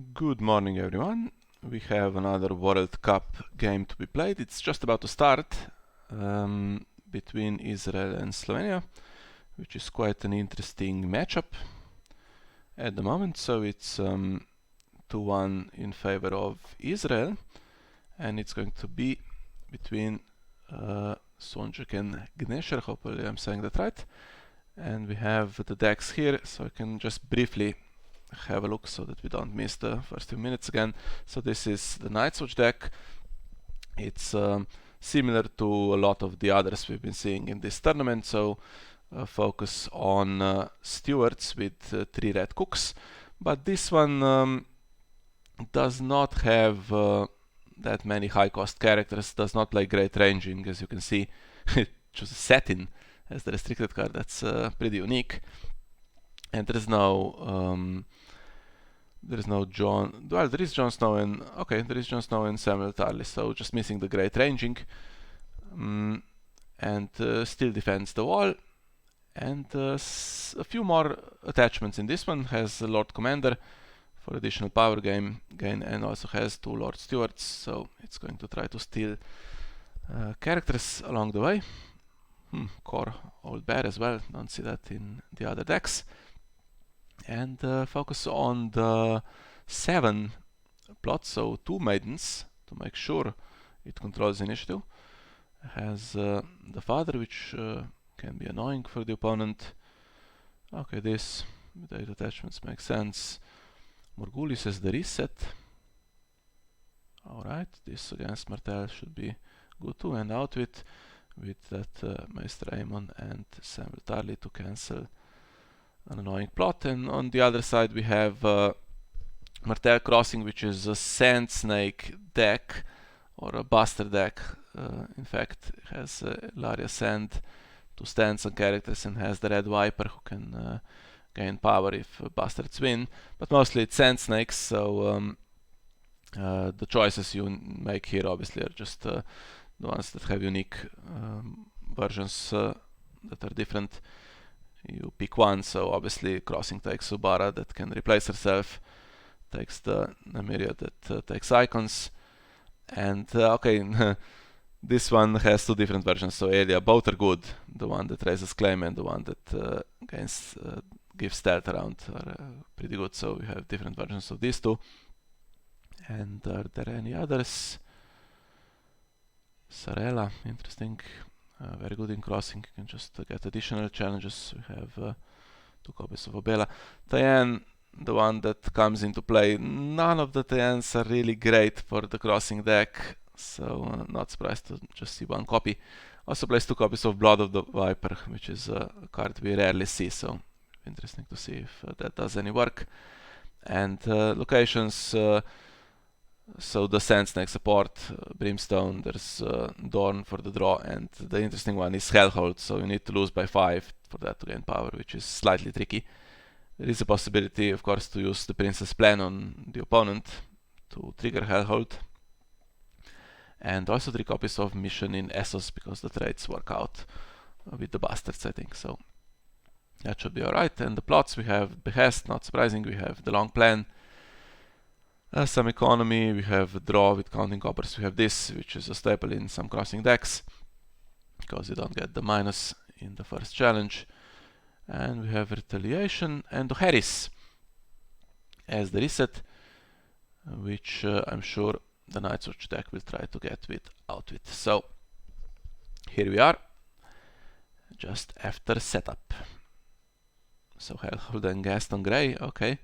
Good morning, everyone. We have another World Cup game to be played. It's just about to start between Israel and Slovenia, which is quite an interesting matchup at the moment. So it's 2-1 in favor of Israel, and it's going to be between Sonchek and Nesher. Hopefully I'm saying that right. And we have the decks here, so I can just briefly have a look so that we don't miss the first few minutes again. So this is the Knightswatch deck. It's similar to a lot of the others we've been seeing in this tournament, so focus on stewards with 3 red cooks. But this one does not have that many high cost characters, does not play great ranging. As you can see, it chooses Satin as the restricted card. That's pretty unique. And there is no John. Well, there is Jon Snow and there is Jon Snow and Samuel Tarly. So just missing the great ranging, and still defends the wall. And a few more attachments in this one. Has a Lord Commander for additional power gain, and also has 2 Lord Stewards. So it's going to try to steal characters along the way. Core Old Bear as well. Don't see that in the other decks. And focus on the 7 plots, so 2 maidens to make sure it controls initiative. Has the father, which can be annoying for the opponent. Okay, this with 8 attachments makes sense. Morgulis as the reset. Alright, this against Martell should be good too, and out with that Maester Aemon and Samuel Tarly to cancel an annoying plot. And on the other side we have Martell Crossing, which is a Sand Snake deck, or a Buster deck. In fact, it has Laria Sand to stand some characters, and has the Red Viper who can gain power if Bastards win. But mostly it's Sand Snakes, so the choices you make here obviously are just the ones that have unique versions that are different. You pick one, so obviously Crossing takes Subara that can replace herself, takes the Nymeria that takes icons, and this one has 2 different versions, so Elia, both are good. The one that raises claim and the one that gives stealth around are pretty good, so we have different versions of these 2. And are there any others? Sarela, interesting. Very good in Crossing, you can just get additional challenges. We have 2 copies of Obela. Tyann, the one that comes into play. None of the Tyans are really great for the Crossing deck, so not surprised to just see 1 copy. Also plays 2 copies of Blood of the Viper, which is a card we rarely see, so interesting to see if that does any work. And locations, so the Sand Snake support, Brimstone, there's Dorn for the draw, and the interesting one is Hellhold, so you need to lose by 5 for that to gain power, which is slightly tricky. There is a possibility, of course, to use the Princess Plan on the opponent to trigger Hellhold. And also 3 copies of Mission in Essos, because the trades work out with the Bastards, I think, so that should be alright. And the plots, we have Behest, not surprising, we have the Long Plan, some economy, we have draw with counting coppers, we have this, which is a staple in some Crossing decks, because you don't get the minus in the first challenge. And we have retaliation and Harris as the reset, which I'm sure the Knightswatch deck will try to get out with. So here we are, just after setup. So Hellhold and Gaston Grey, okay.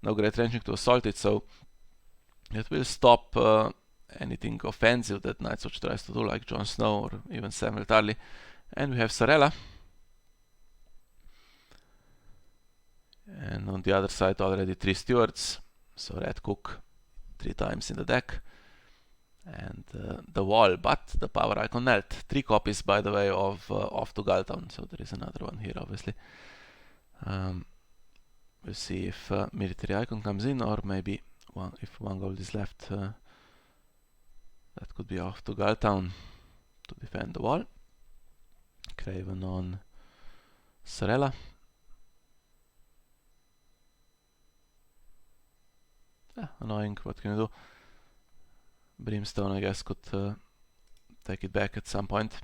No great ranging to assault it, so it will stop anything offensive that Knightswatch tries to do, like Jon Snow or even Samuel Tarly. And we have Sarela. And on the other side already 3 stewards, so Red Cook 3 times in the deck. And the wall, but the power icon knelt. 3 copies, by the way, of Off to Galtown, so there is another one here obviously. We'll see if military icon comes in, or maybe if 1 gold is left, that could be Off to Galtown to defend the wall. Craven on Sarela. annoying. What can you do? Brimstone, I guess, could take it back at some point.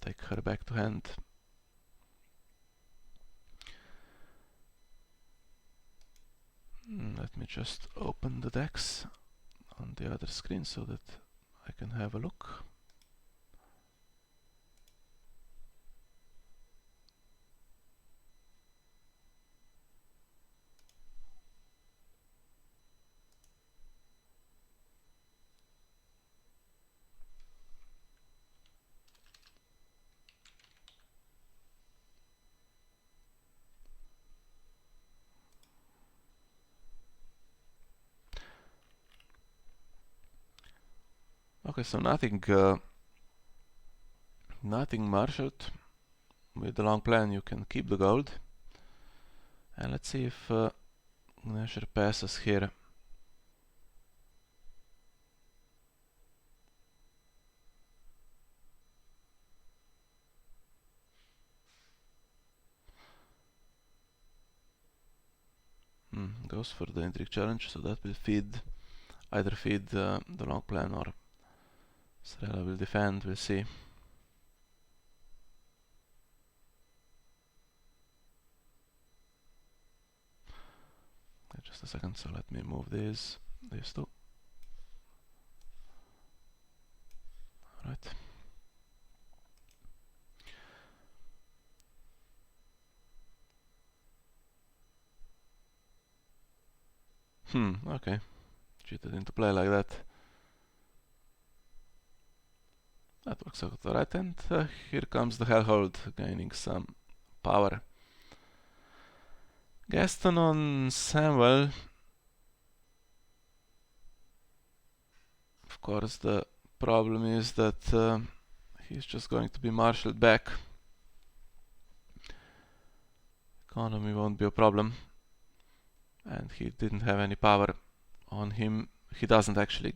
Take her back to hand. Let me just open the decks on the other screen so that I can have a look. Okay, so nothing marshaled. With the long plan you can keep the gold. And let's see if Nesher passes here. Goes for the intrigue challenge, so that will either feed the long plan or Srela will defend, we'll see. Just a second, so let me move these two. Alright. Okay. Cheated into play like that. That works out alright, and here comes the Hellhold gaining some power. Gaston on Samuel. Of course, the problem is that he's just going to be marshaled back. Economy won't be a problem. And he didn't have any power on him. He doesn't actually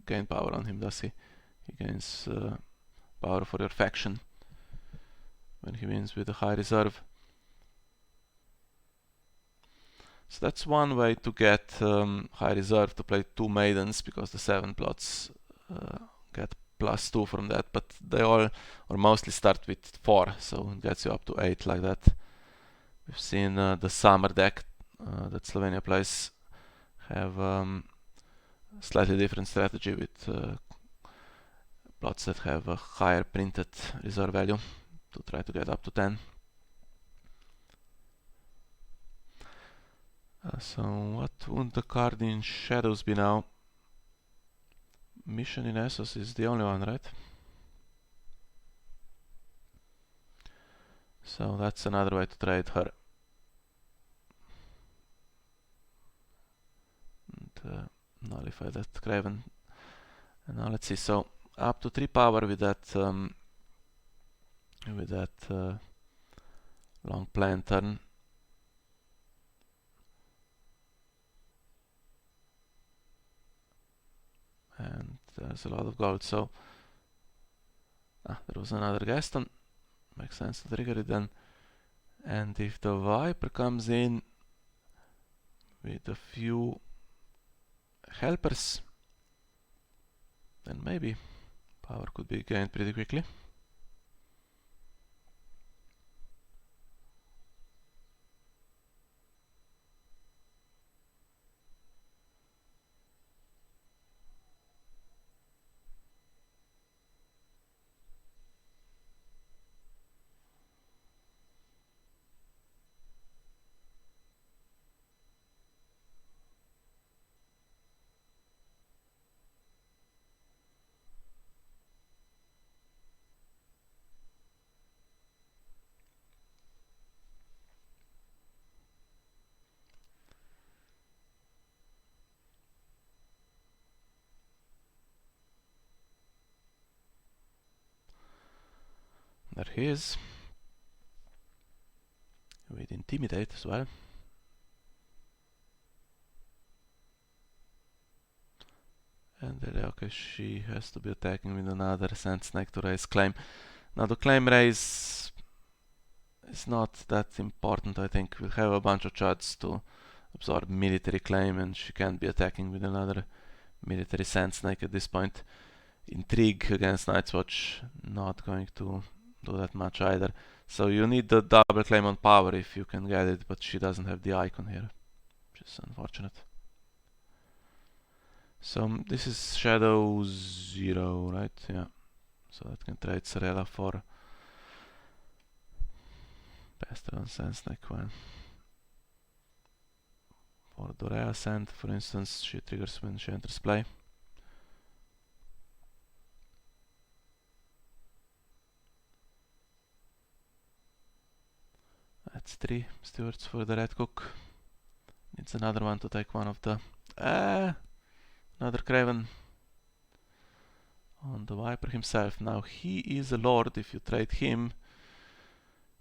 gain power on him, does he? He gains power for your faction when he wins with a high reserve. So that's one way to get high reserve, to play 2 maidens, because the 7 plots get +2 from that, but they all or mostly start with 4, so it gets you up to 8 like that. We've seen the summer deck that Slovenia plays have slightly different strategy with plots that have a higher printed reserve value to try to get up to 10. So what would the card in shadows be now? Mission in Essos is the only one, right? So that's another way to trade her. And nullify that Craven. And now let's see, so up to 3 power with that long plan turn. And there's a lot of gold, so there was another Gaston. Makes sense to trigger it then. And if the Viper comes in with a few helpers, then maybe power could be gained pretty quickly. There he is, with Intimidate as well. And okay, she has to be attacking with another Sand Snake to raise claim. Now the claim raise is not that important, I think. We'll have a bunch of charts to absorb military claim, and she can't be attacking with another military sand snake at this point. Intrigue against Night's Watch, not going to do that much either. So you need the double claim on power if you can get it, but she doesn't have the icon here, which is unfortunate. So this is Shadow 0, right? Yeah. So that can trade Sarela for Pester on Sand Snake 1. For Dorea Sand, for instance, she triggers when she enters play. That's 3 stewards for the Red Cook. Needs another one to take one of the... another Craven on the Viper himself. Now he is a Lord. If you trade him,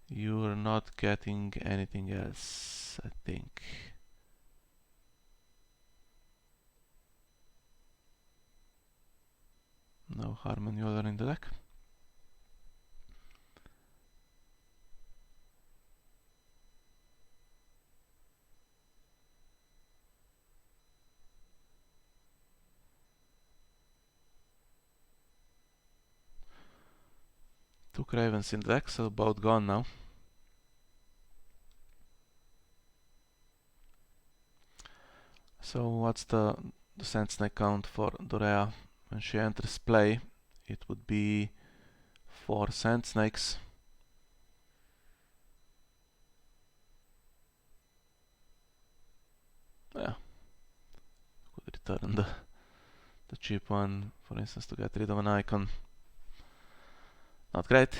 you're not getting anything else, I think. No Harmon Yoder in the deck. Two Cravens in the deck, so both gone now. So what's the Sand Snake count for Dorea? When she enters play, it would be 4 Sand Snakes. Yeah, could return the cheap one, for instance, to get rid of an icon. Not great.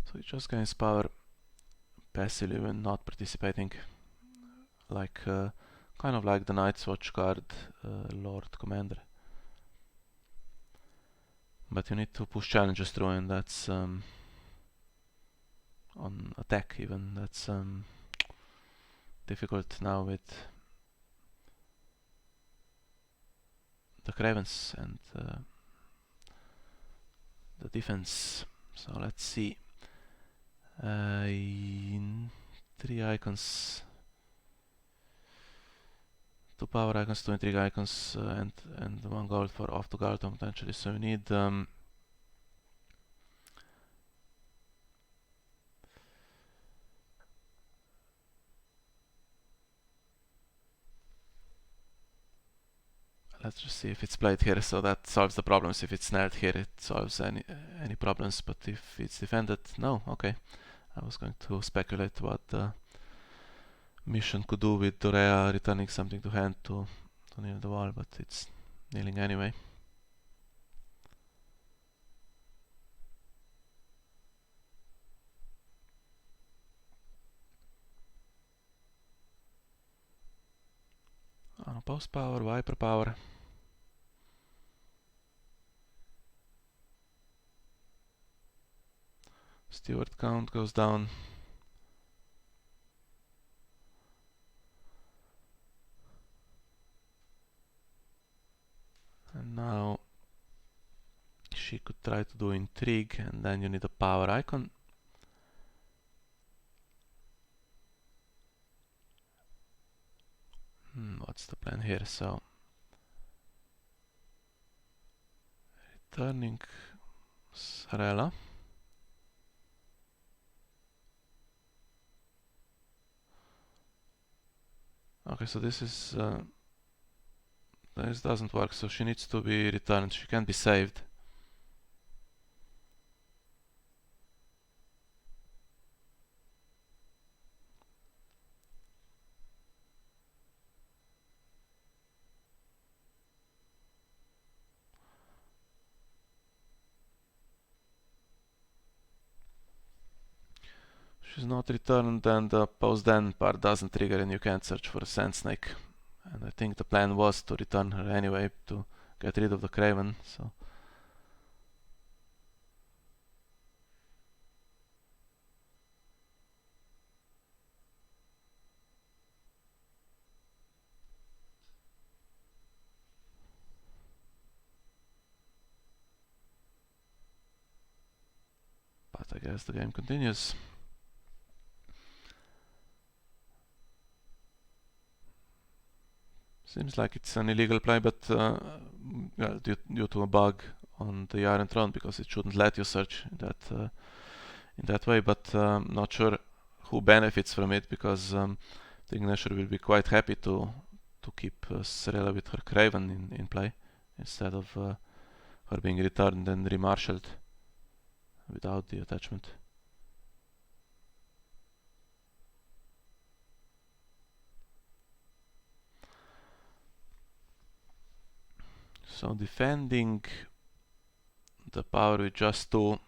So it just gains power passively when not participating, like kind of like the Night's Watch card, Lord Commander. But you need to push challenges through, and that's on attack even. That's difficult now with the Cravens and the defense. So let's see. 3 icons, 2 power icons, 2 intrigue icons, and 1 gold for off to Galton potentially. So we need let's just see if it's played here. So that solves the problems. If it's snared here, it solves any problems. But if it's defended, no. Okay. I was going to speculate what the mission could do with Dorea returning something to hand to near the wall, but it's kneeling anyway. Post power, Viper power. Steward count goes down. And now she could try to do intrigue, and then you need a power icon. What's the plan here? So returning Sarela. Okay, so this is this doesn't work, so she needs to be returned. She can't be saved. She's not returned, and the post then part doesn't trigger, and you can't search for a Sand Snake. And I think the plan was to return her anyway to get rid of the Craven. So I guess the game continues. Seems like it's an illegal play, but well, due to a bug on the Iron Throne, because it shouldn't let you search in that way. But not sure who benefits from it, because I think Nesher will be quite happy to keep Serela with her Craven in play instead of her being returned and remarshalled without the attachment. So defending the power with just 2.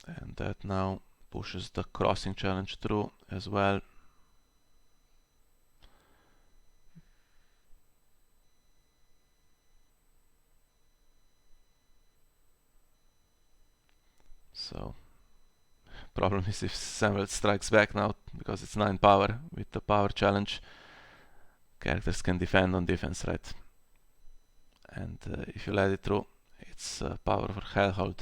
And that now pushes the crossing challenge through as well. So problem is if Samuel strikes back now, because it's 9 power with the power challenge, characters can defend on defense, right? And if you let it through, it's power for Hellhold.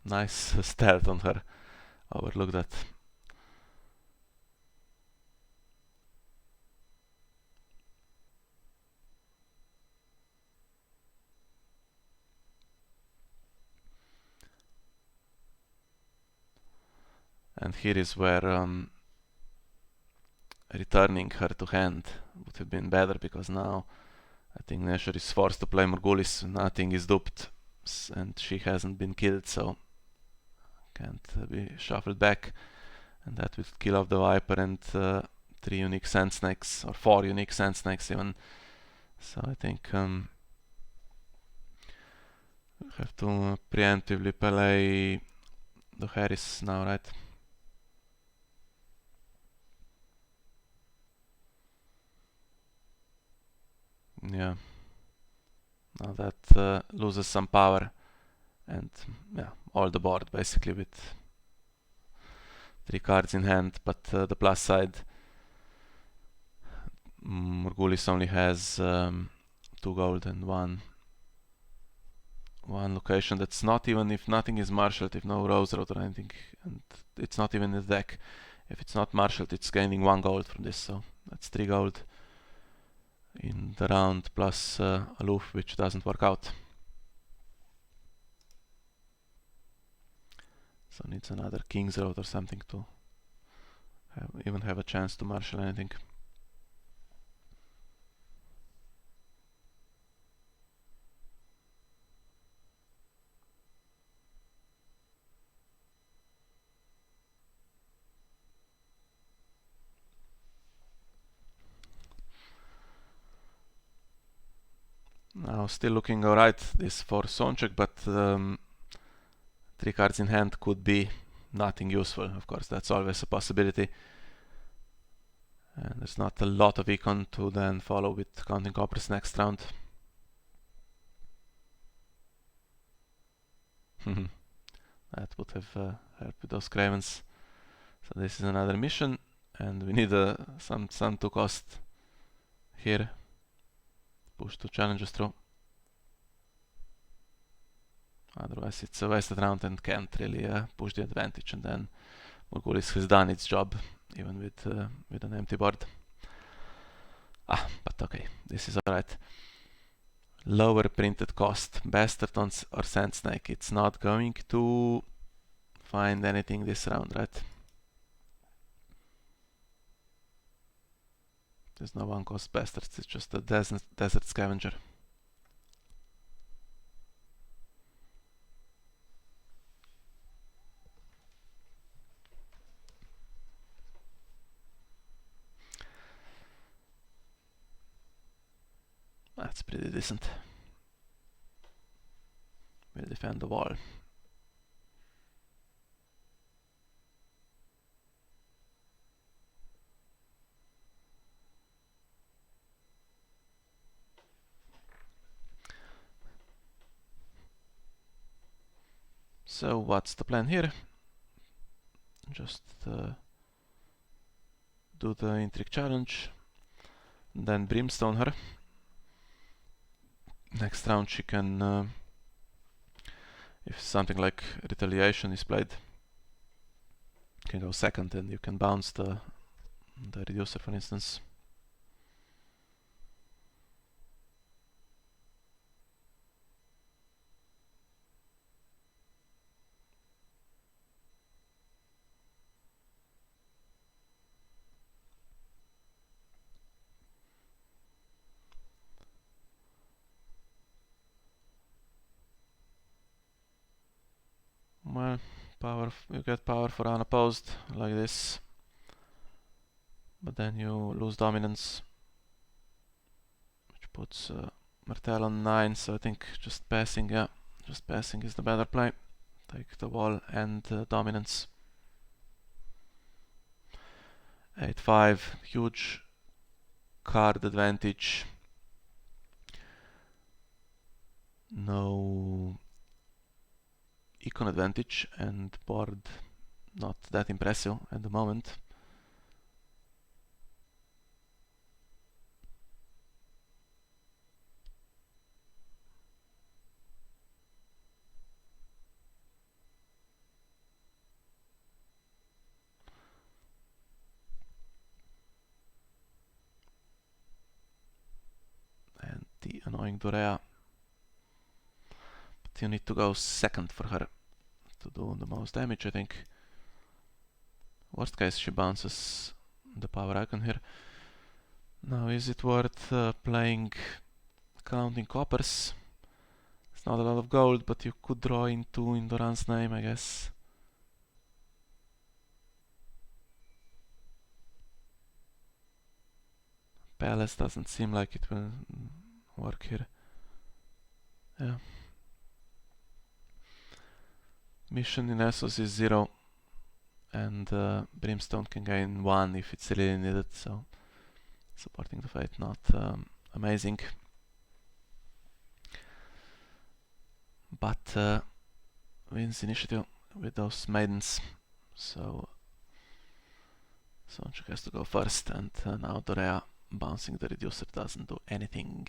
Nice stealth on her. Overlook that. And here is where returning her to hand would have been better, because now I think Nesher is forced to play Morgulis. Nothing is duped, and she hasn't been killed, so can't be shuffled back. And that will kill off the Viper and 3 unique Sand Snakes, or 4 unique Sand Snakes even. So I think we have to preemptively play the Harris now, right? Yeah. Now that loses some power, and yeah, all the board basically with 3 cards in hand. But the plus side, Morgulis only has 2 gold and one location. That's not even if nothing is marshalled, if no Rose Road or anything, and it's not even in the deck. If it's not marshalled, it's gaining 1 gold from this, so that's 3 gold in the round, plus Aloof, which doesn't work out. So needs another King's Road or something to even have a chance to marshal anything. Now still looking alright this for Sonchek, but 3 cards in hand could be nothing useful. Of course, that's always a possibility. And there's not a lot of econ to then follow with Counting Coppers next round. That would have helped with those Cravens. So this is another mission, and we need some to cost here. Push 2 challenges through. Otherwise it's a wasted round and can't really push the advantage, and then Morgulis has done its job even with an empty board. But okay, this is alright. Lower printed cost, Bastard or Sand Snake. It's not going to find anything this round, right? There's no 1 cost Bastards, it's just a desert Scavenger. That's pretty decent. We'll defend the wall. So what's the plan here? Just do the intrigue challenge, then brimstone her. Next round she can, if something like retaliation is played, can go second and you can bounce the reducer, for instance. Well, you get power for unopposed like this, but then you lose dominance, which puts Martell on 9, so I think just passing is the better play. Take the wall and dominance. 8-5, huge card advantage. No econ advantage, and board not that impressive at the moment. And the annoying Dorea. But you need to go second for her to do the most damage, I think. Worst case, she bounces the power icon here. Now, is it worth playing counting coppers? It's not a lot of gold, but you could draw into Indoran's name, I guess. Palace doesn't seem like it will work here. Yeah. Mission in Essos is 0, and Brimstone can gain 1 if it's really needed, so supporting the fate, not amazing. But wins initiative with those maidens, so Sonchek has to go first, and now Dorea bouncing the reducer doesn't do anything.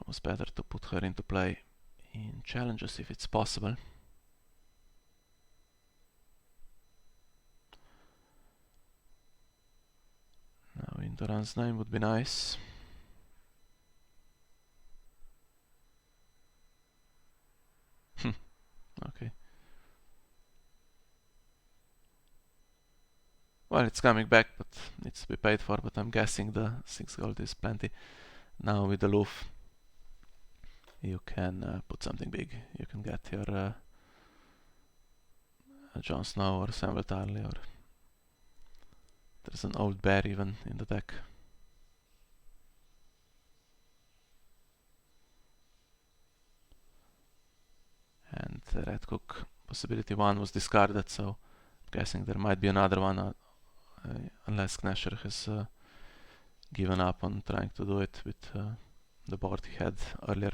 Almost better to put her into play in challenges if it's possible. Now Indoran's name would be nice. Okay. Well, it's coming back, but needs to be paid for, but I'm guessing the 6 gold is plenty. Now with Aloof, you can put something big. You can get your Jon Snow or Samuel Tarly, or there's an old bear even in the deck. And Red Cook possibility 1 was discarded, so I'm guessing there might be another one, unless Nesher has given up on trying to do it with the board he had earlier.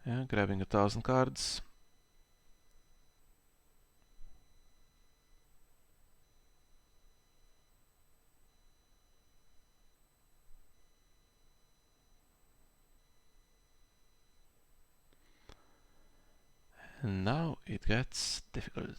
Yeah, grabbing 1,000 cards. And now it gets difficult.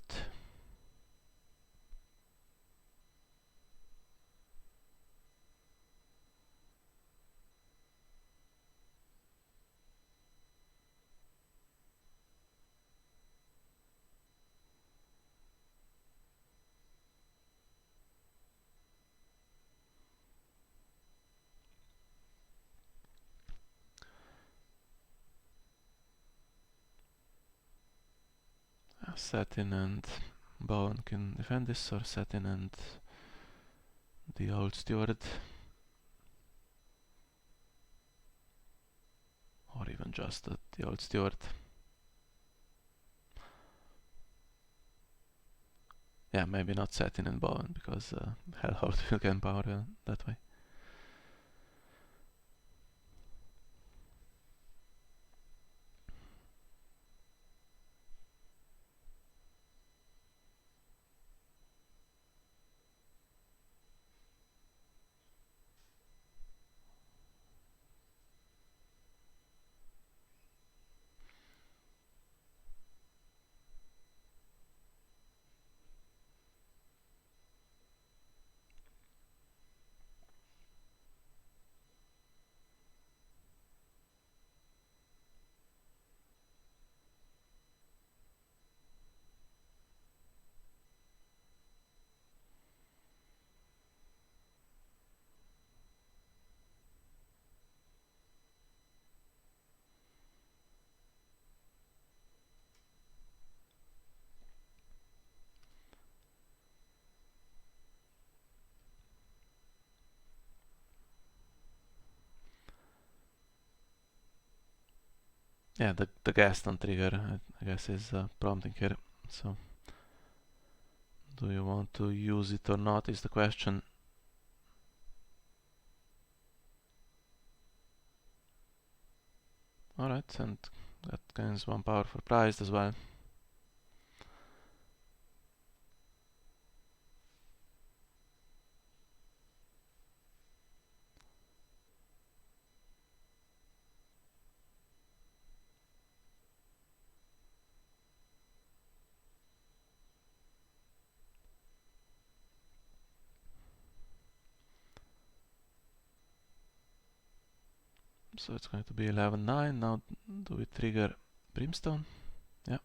Satin and Bowen can defend this, or Satin and the old steward, or even just the old steward. Yeah, maybe not Satin and Bowen, because Hellhold will gain power that way. Yeah, the Gaston trigger, I guess, is prompting here. So, do you want to use it or not is the question. Alright, and that gains 1 power for prized as well. So it's going to be 11-9. Now do we trigger Brimstone? Yeah.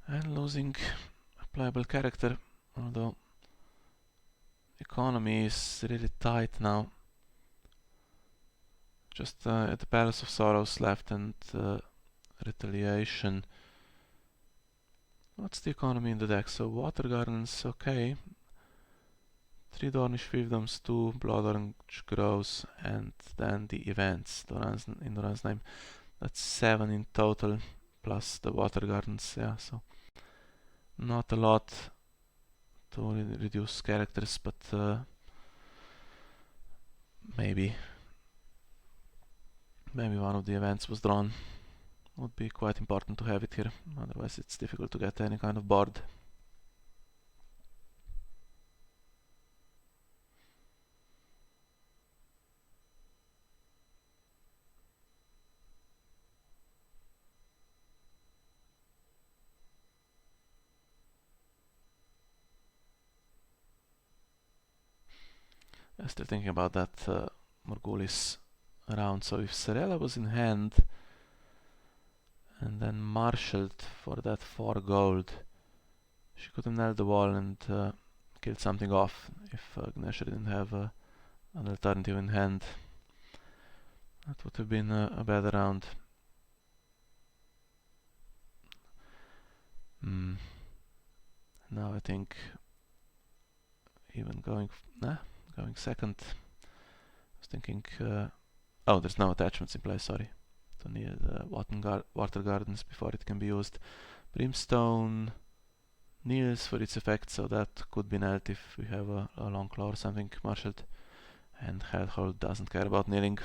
And losing a playable character, although economy is really tight now. Just at the Palace of Sorrows left and Retaliation. What's the economy in the deck? So Water Gardens, okay. 3 Dornish Fiefdoms, 2 Blood Orange Grows, and then the events in Doran's name. That's 7 in total, plus the Water Gardens, yeah, so not a lot to reduce characters, but maybe one of the events was drawn. Would be quite important to have it here, otherwise it's difficult to get any kind of board. I'm still thinking about that Morgulis round. So if Serela was in hand and then marshaled for that 4 gold, she could have nailed the wall and killed something off if Nesher didn't have an alternative in hand. That would have been a better round. Now I think even going second. I was thinking, oh, there's no attachments in place, sorry. So need Water Gardens before it can be used. Brimstone kneels for its effect, so that could be nailed if we have a long claw or something marshaled. And Hellhold doesn't care about kneeling.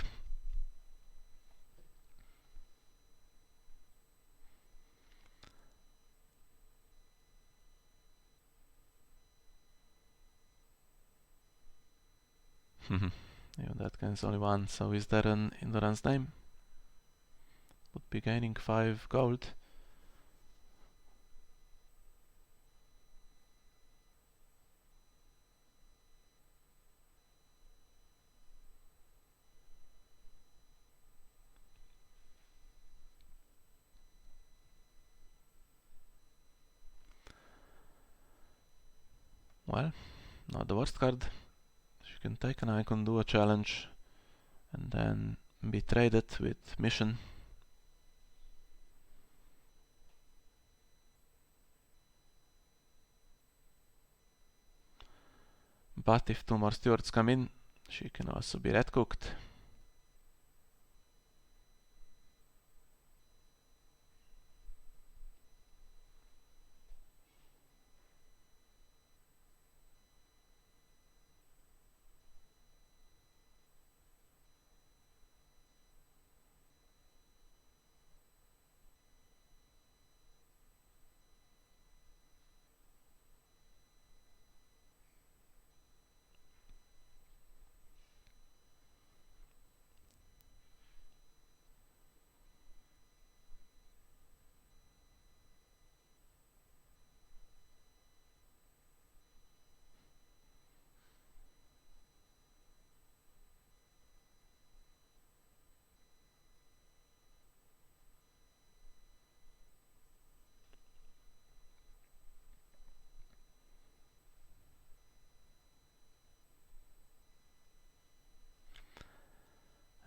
Even that gains only 1, so is there an Indorans name? Would be gaining 5 gold. Well, not the worst card. She can take an icon, do a challenge, and then be traded with mission. But if 2 more stewards come in, she can also be red cooked.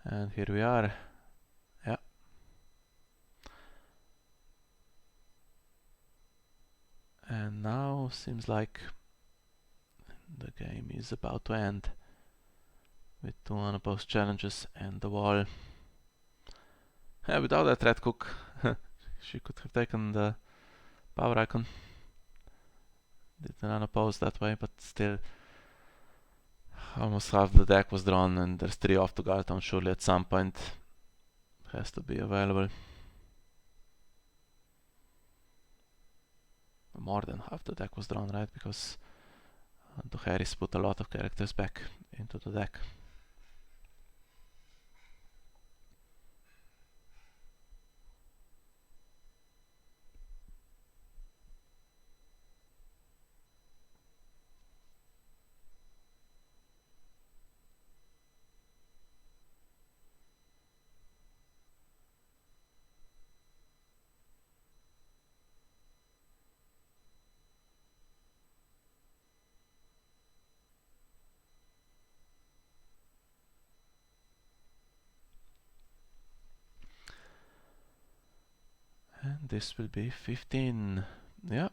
And here we are. Yeah. And now seems like the game is about to end with 2 unopposed challenges and the wall. Yeah, without that red cook, she could have taken the power icon. Did an unopposed that way, but still almost half the deck was drawn, and there's 3 off to Galton. Surely at some point has to be available. More than half the deck was drawn, right? Because Harris put a lot of characters back into the deck. And this will be 15. Yeah,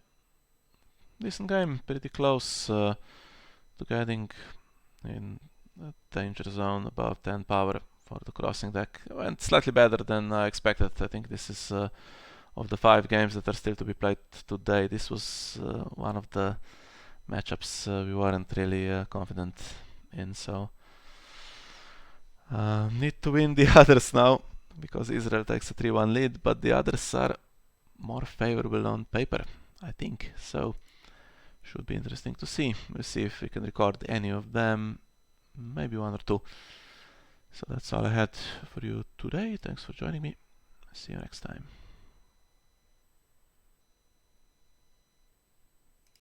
decent game, pretty close to getting in the danger zone above 10 power for the crossing deck. Went slightly better than I expected. I think this is of the 5 games that are still to be played today, this was one of the matchups we weren't really confident in, so need to win the others now, because Israel takes a 3-1 lead, but the others are more favorable on paper, I think, so should be interesting to see. We'll see if we can record any of them, maybe 1 or 2. So that's all I had for you today. Thanks for joining me. See you next time.